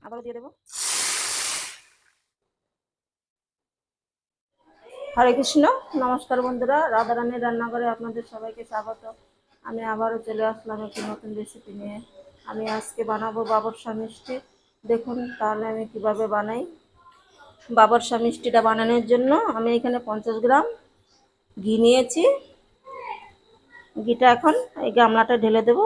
আবারও দিয়ে দেবো। হরে কৃষ্ণ, নমস্কার বন্ধুরা, রাধারানীর রান্নাঘরে আপনাদের সবাইকে স্বাগত। আমি আবারও চলে আসলাম একটি নতুন রেসিপি নিয়ে। আমি আজকে বানাবো বাবরসা মিষ্টি। দেখুন তাহলে আমি কিভাবে বানাই। বাবরসা মিষ্টিটা বানানোর জন্য আমি এখানে 50 গ্রাম ঘি নিয়েছি। ঘিটা এখন এই গামলাটা ঢেলে দেব।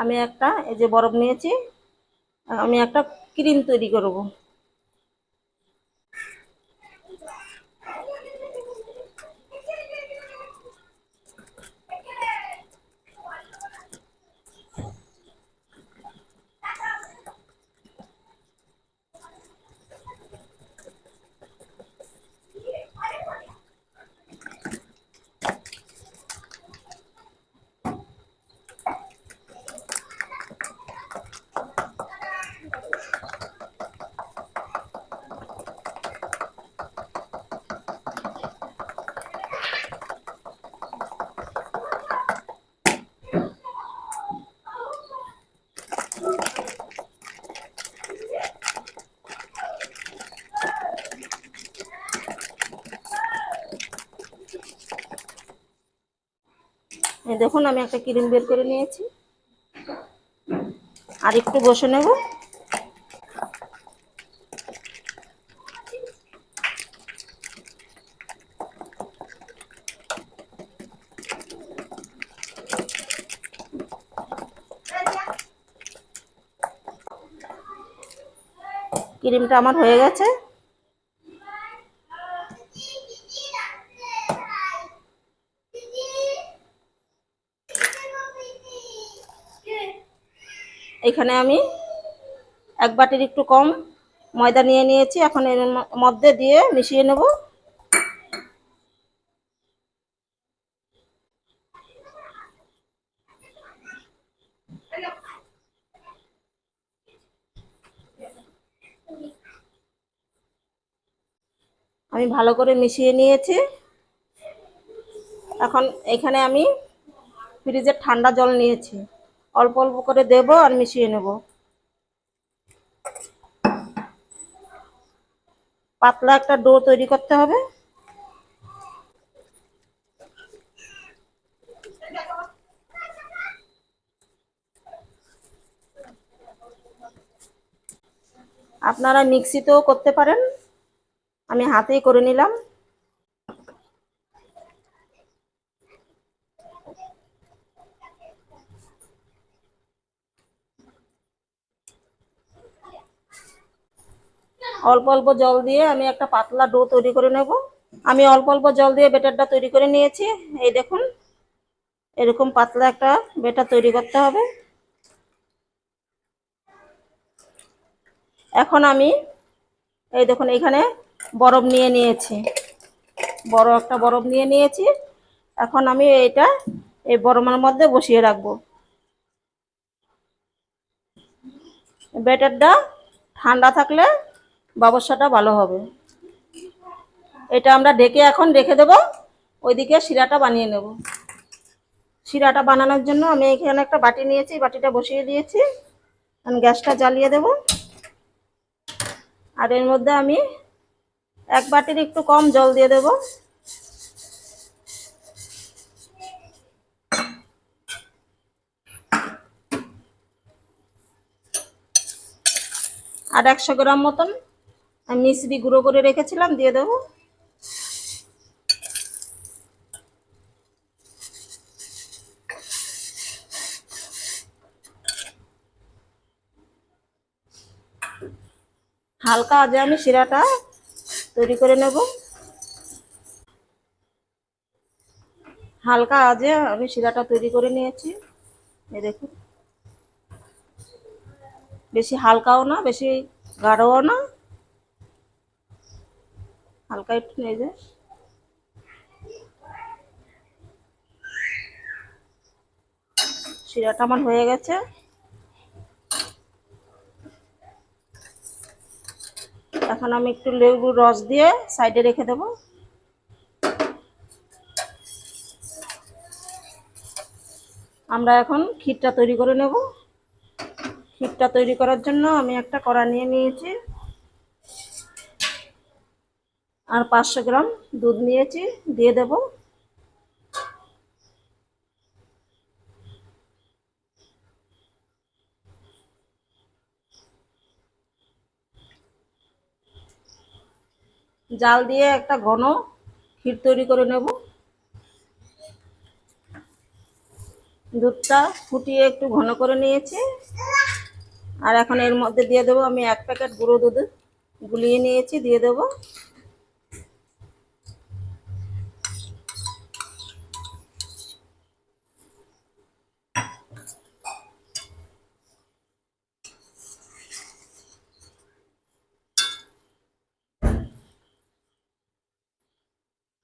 আমি একটা এই যে বরফ নিয়েছি, আমি একটা ক্রিম তৈরি করব। এই দেখুন আমি একটা ক্রিম বের করে নিয়েছি, আর একটু বসে নেব। ক্রিমটা আমার হয়ে গেছে। এখানে আমি এক বাটির একটু কম ময়দা নিয়ে নিয়েছি। এখন এর মধ্যে দিয়ে মিশিয়ে নেব। আমি ভালো করে মিশিয়ে নিয়েছি। এখন এখানে আমি ফ্রিজের ঠান্ডা জল নিয়েছি, অল্প অল্প করে দেব আর মিশিয়ে নেব। পাতলা একটা ডো তৈরি করতে হবে। আপনারা মিক্সিতেও করতে পারেন, আমি হাতেই করে নিলাম। অল্প অল্প জল দিয়ে আমি একটা পাতলা ডো তৈরি করে নেব। আমি অল্প অল্প জল দিয়ে ব্যাটারটা তৈরি করে নিয়েছি। এই দেখুন এরকম পাতলা একটা ব্যাটার তৈরি করতে হবে। এখন আমি এই দেখুন এখানে বরফ নিয়ে নিয়েছি, বড় একটা বরফ নিয়ে নিয়েছি। এখন আমি এটা এই বরফের মধ্যে বসিয়ে রাখবো। ব্যাটারটা ঠান্ডা থাকলে বাবরসাটা ভালো হবে। এটা আমরা ঢেকে এখন রেখে দেব। ওইদিকে শিরাটা বানিয়ে নেব। শিরাটা বানানোর জন্য আমি এখানে একটা বাটি নিয়েছি, বাটিটা বসিয়ে দিয়েছি। আমি গ্যাসটা জ্বালিয়ে দেব। আর এর মধ্যে আমি এক বাটির একটু কম জল দিয়ে দেব। আর 100 গ্রাম মতন আমি মিশ্রি গুঁড়ো করে রেখেছিলাম দিয়ে দেব। হালকা আজে আমি শিরাটা তৈরি করে নেব। হালকা আজে আমি শিরাটা তৈরি করে নিয়েছি। এই দেখুন বেশি হালকাও না বেশি গাঢ়ও না, হালকা একটু নিয়ে যায়। শিরাটা আমার হয়ে গেছে। এখন আমি একটু লেবুর রস দিয়ে সাইডে রেখে দেব। আমরা এখন ক্ষীরটা তৈরি করে নেব। ক্ষীরটা তৈরি করার জন্য আমি একটা কড়া নিয়ে নিয়েছি, আর 500 গ্রাম দুধ নিয়েছি, দিয়ে দেব। জাল দিয়ে একটা ঘন ক্ষীর তৈরি করে নেব। দুধটা ফুটিয়ে একটু ঘন করে নিয়েছি, আর এখন এর মধ্যে দিয়ে দেবো আমি 1 প্যাকেট গুঁড়ো দুধ গুলিয়ে নিয়েছি, দিয়ে দেব।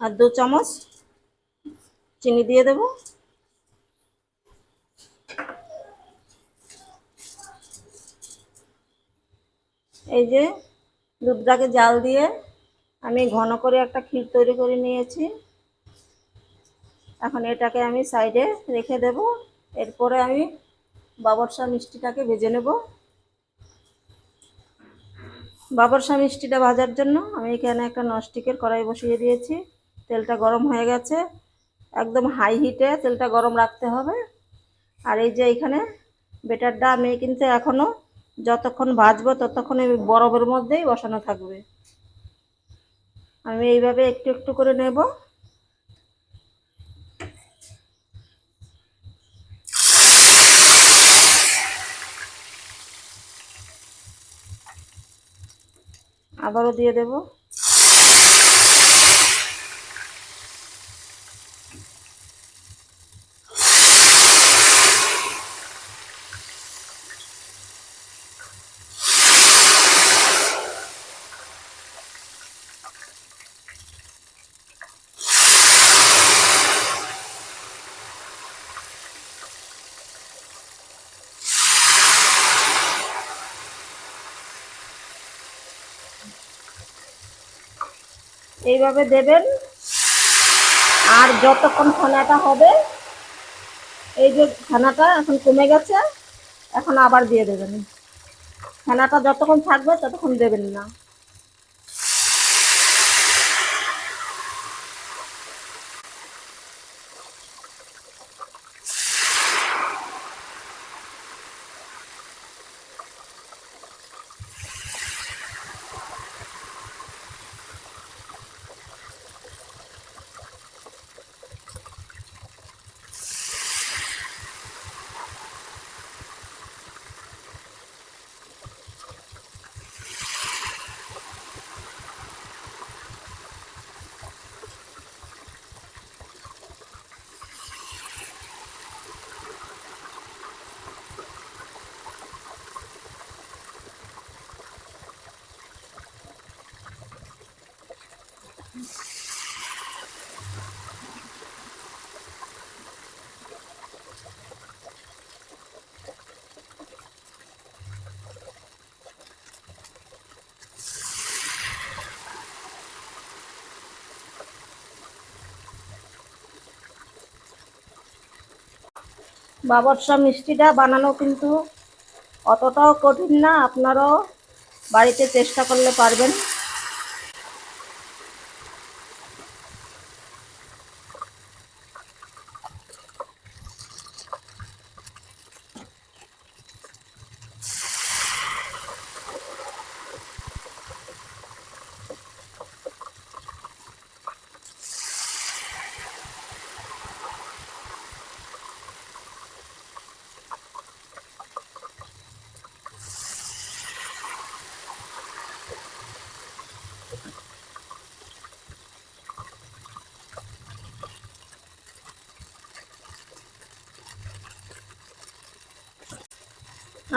আর 2 চামচ চিনি দিয়ে দেব। এই যে দুধটাকে জাল দিয়ে আমি ঘন করে একটা ক্ষীর তৈরি করে নিয়েছি। এখন এটাকে আমি সাইডে রেখে দেব। এরপরে আমি বাবরসা মিষ্টিটাকে ভেজে নেব। বাবরসা মিষ্টিটা ভাজার জন্য আমি এখানে একটা ননস্টিকের কড়াই বসিয়ে দিয়েছি। তেলটা গরম হয়ে গেছে, একদম হাই হিটে তেলটা গরম রাখতে হবে। আর এই যে এখানে বেটারটা আমি কিন্তু এখনও যতক্ষণ ভাজবো ততক্ষণ এই বরফের মধ্যেই বসানো থাকবে। আমি এইভাবে একটু একটু করে নেব। আবারও দিয়ে দেব। এইভাবে দেবেন, আর যতক্ষণ ফেনাটা হবে, এই যে ফেনাটা এখন কমে গেছে, এখন আবার দিয়ে দেবেন। ফেনাটা যতক্ষণ থাকবে ততক্ষণ দেবেন না। বাবরসা মিষ্টিটা বানানো কিন্তু অতটাও কঠিন না, আপনারাও বাড়িতে চেষ্টা করলে পারবেন।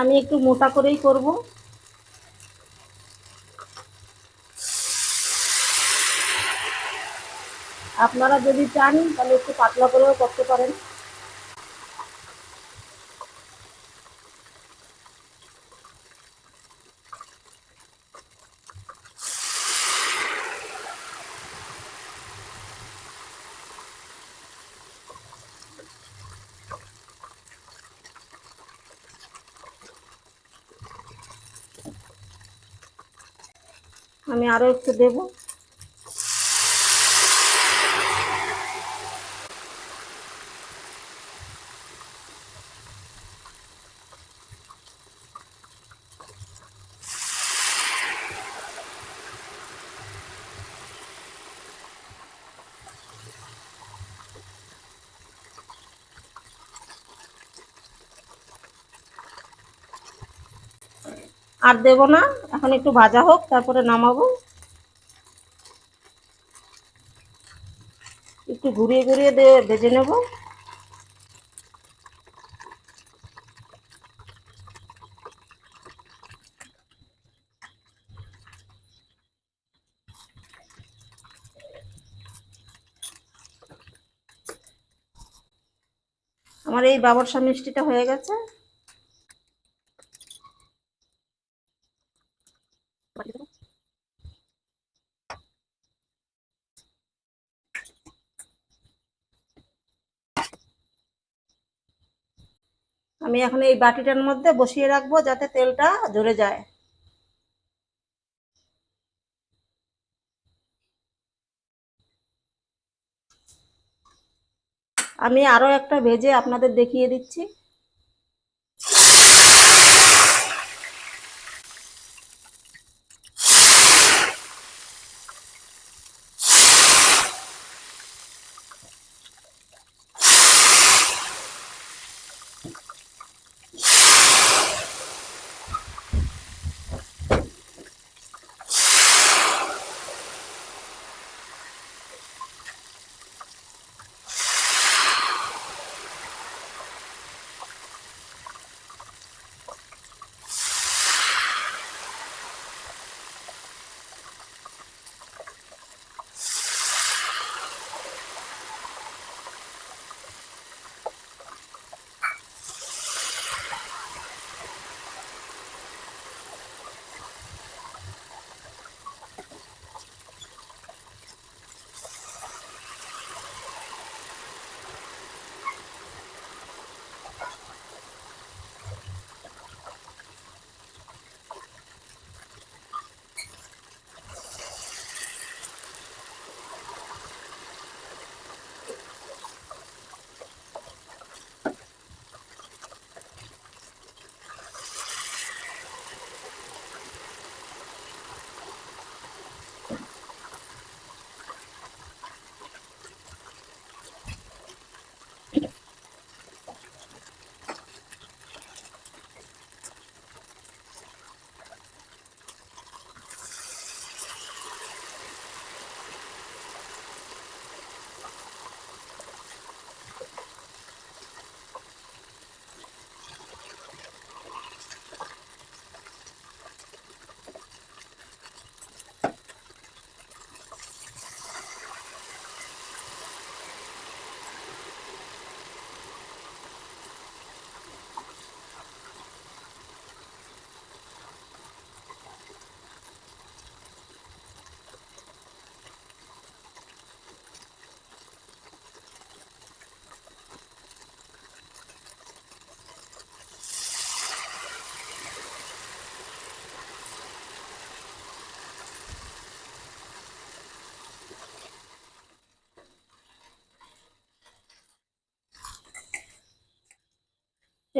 আমি একটু মোটা করেই করব। আপনারা যদি চান তাহলে একটু পাতলা করেও করতে পারেন। আমি আরো একটু দেব। আর দেব না, এখন একটু ভাজা হোক, তারপরে নামাবো। একটু ঘুরিয়ে ঘুরিয়ে ভেজে নেব। আমার এই বাবরসা মিষ্টিটা হয়ে গেছে। আমি এখন এই বাটিটার মধ্যে বসিয়ে রাখবো যাতে তেলটা ঝরে যায়। আমি আরো একটা ভেজে আপনাদের দেখিয়ে দিচ্ছি।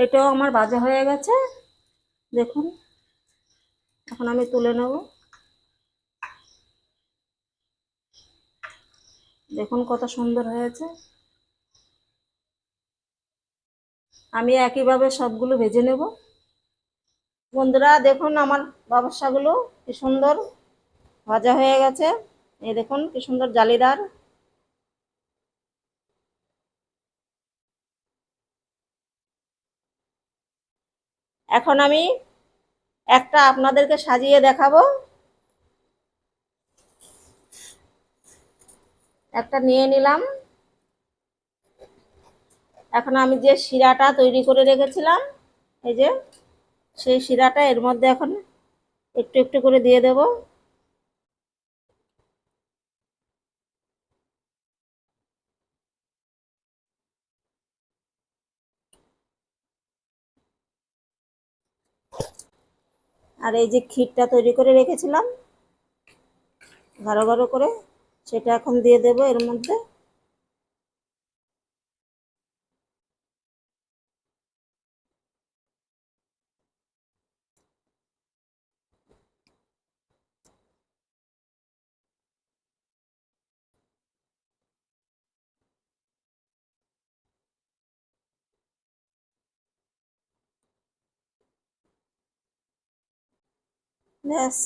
এটাও আমার ভাজা হয়ে গেছে, দেখুন। এখন আমি তুলে নেব। দেখুন কত সুন্দর হয়েছে। আমি একইভাবে সবগুলো ভেজে নেব। বন্ধুরা দেখুন আমার বাবরসাগুলো কি সুন্দর ভাজা হয়ে গেছে। এই দেখুন কি সুন্দর জালিদার। এখন আমি একটা আপনাদেরকে সাজিয়ে দেখাবো। একটা নিয়ে নিলাম। এখন আমি যে শিরাটা তৈরি করে রেখেছিলাম, এই যে সেই শিরাটা এর মধ্যে এখন একটু একটু করে দিয়ে দেব। আর এই যে ক্ষীরটা তৈরি করে রেখেছিলাম, গাঢ় গাঢ় করে, সেটা এখন দিয়ে দেবো এর মধ্যে। ব্যাস,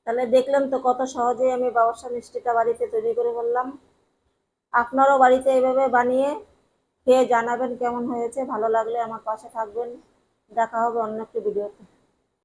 তাহলে দেখলেন তো কত সহজেই আমি বাবরসা মিষ্টিটা বাড়িতে তৈরি করে ফেললাম। আপনারাও বাড়িতে এইভাবে বানিয়ে খেয়ে জানাবেন কেমন হয়েছে। ভালো লাগলে আমার পাশে থাকবেন। দেখা হবে অন্য একটি ভিডিওতে।